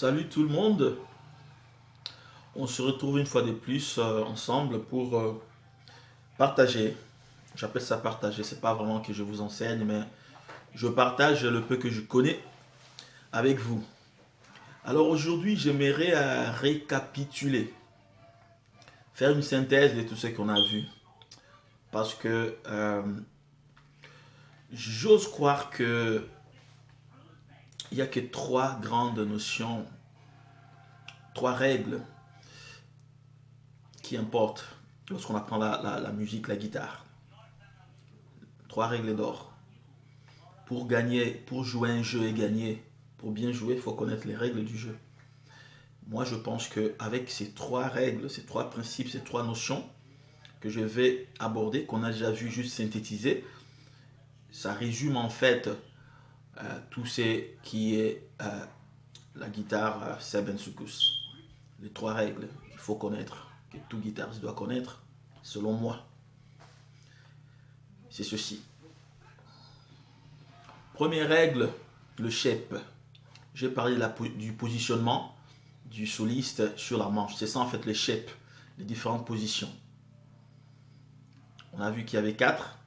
Salut tout le monde, on se retrouve une fois de plus ensemble pour partager. J'appelle ça partager, c'est pas vraiment que je vous enseigne, mais je partage le peu que je connais avec vous. Alors aujourd'hui, j'aimerais récapituler, faire une synthèse de tout ce qu'on a vu, parce que j'ose croire que il n'y a que trois grandes notions, trois règles qui importent lorsqu'on apprend la musique, la guitare. Trois règles d'or. Pour gagner, pour jouer un jeu et gagner, pour bien jouer, il faut connaître les règles du jeu. Moi, je pense qu'avec ces trois règles, ces trois principes, ces trois notions que je vais aborder, qu'on a déjà vu juste synthétiser, ça résume en fait tout ce qui est la guitare Seven Sucus. Les trois règles qu'il faut connaître, que tout guitariste doit connaître, selon moi. C'est ceci. Première règle, le shape. J'ai parlé du positionnement du soliste sur la manche. C'est ça en fait le shape, les différentes positions. On a vu qu'il y avait quatre.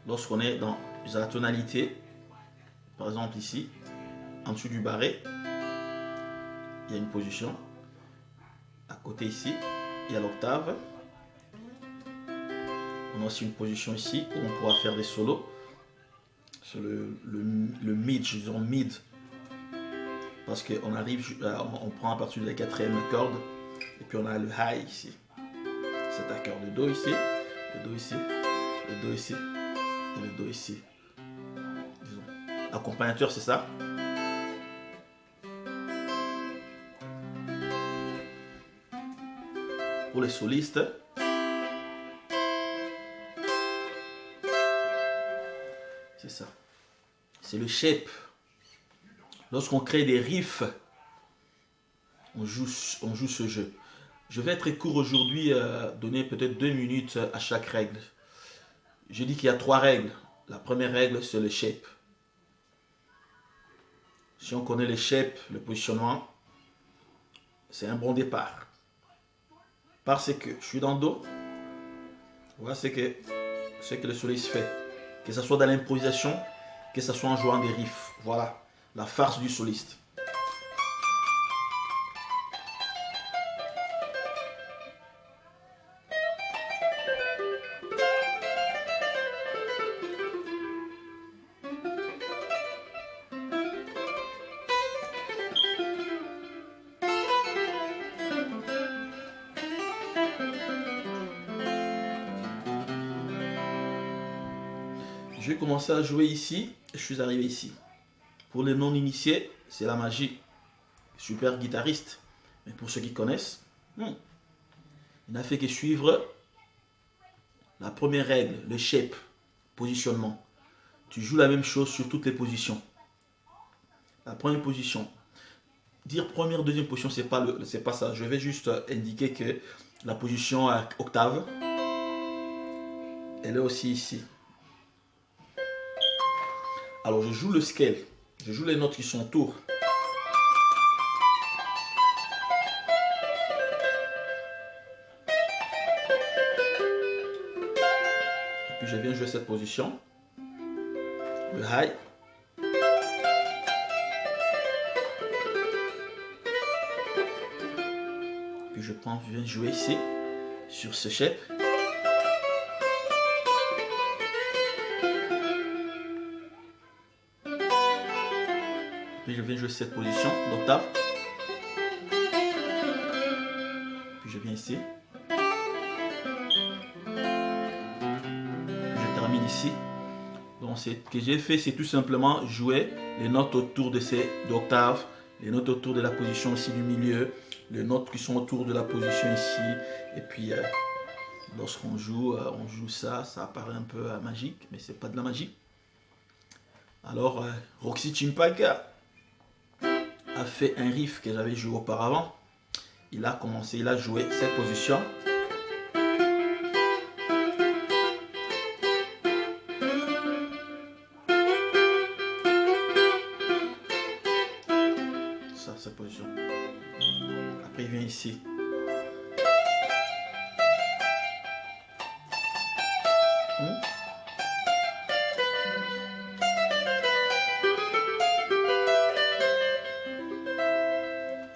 Lorsqu'on est dans la tonalité, par exemple ici, en dessous du barré, il y a une position. À côté ici, il y a l'octave. On a aussi une position ici où on pourra faire des solos. C'est le mid, je dis mid. Parce qu'on arrive, on prend à partir de la quatrième corde. Et puis on a le high ici. Cet accord de do ici, le do ici, le do ici et le do ici. Accompagnateur, c'est ça. Pour les solistes, c'est ça. C'est le shape. Lorsqu'on crée des riffs, on joue ce jeu. Je vais être très court aujourd'hui, donner peut-être 2 minutes à chaque règle. Je dis qu'il y a trois règles. La première règle, c'est le shape. Si on connaît le shape, le positionnement, c'est un bon départ. Parce que je suis dans le dos, voilà ce que le soliste fait. Que ce soit dans l'improvisation, que ce soit en jouant des riffs. Voilà, la farce du soliste. Je vais commencer à jouer ici, je suis arrivé ici. Pour les non-initiés, c'est la magie. Super guitariste. Mais pour ceux qui connaissent, il n'a fait que suivre la première règle, le shape, positionnement. Tu joues la même chose sur toutes les positions. La première position. Dire première, deuxième position, c'est pas ça. Je vais juste indiquer que la position octave, elle est aussi ici. Alors je joue le scale, je joue les notes qui sont autour. Et puis je viens jouer cette position, le high. Puis je viens jouer ici, sur ce shape. Puis je viens jouer cette position d'octave. Puis je viens ici. Puis je termine ici. Donc ce que j'ai fait, c'est tout simplement jouer les notes autour de ces octaves, les notes autour de la position ici du milieu, les notes qui sont autour de la position ici. Et puis lorsqu'on joue, on joue ça, ça apparaît un peu magique, mais c'est pas de la magie. Alors Roxy Chimpaka a fait un riff que j'avais joué auparavant. Il a joué cette position. cette position. Après, il vient ici.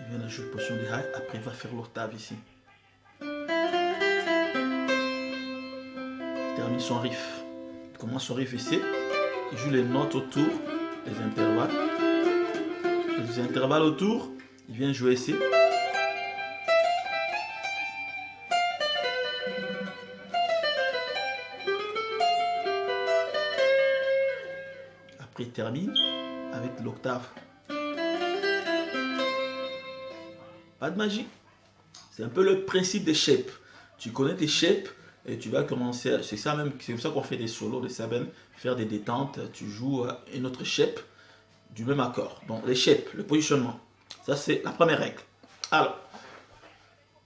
Il vient de jouer position de high. Après, il va faire l'octave ici. Il termine son riff. Il commence son riff ici. Il joue les notes autour, les intervalles. Les intervalles autour, il vient jouer ici. Après, il termine avec l'octave. Pas de magie. C'est un peu le principe des shapes. Tu connais tes shapes et tu vas commencer. C'est ça même, c'est comme ça qu'on fait des solos, des sabènes, faire des détentes. Tu joues une autre shape du même accord. Donc les shapes, le positionnement. Ça c'est la première règle. Alors,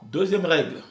deuxième règle.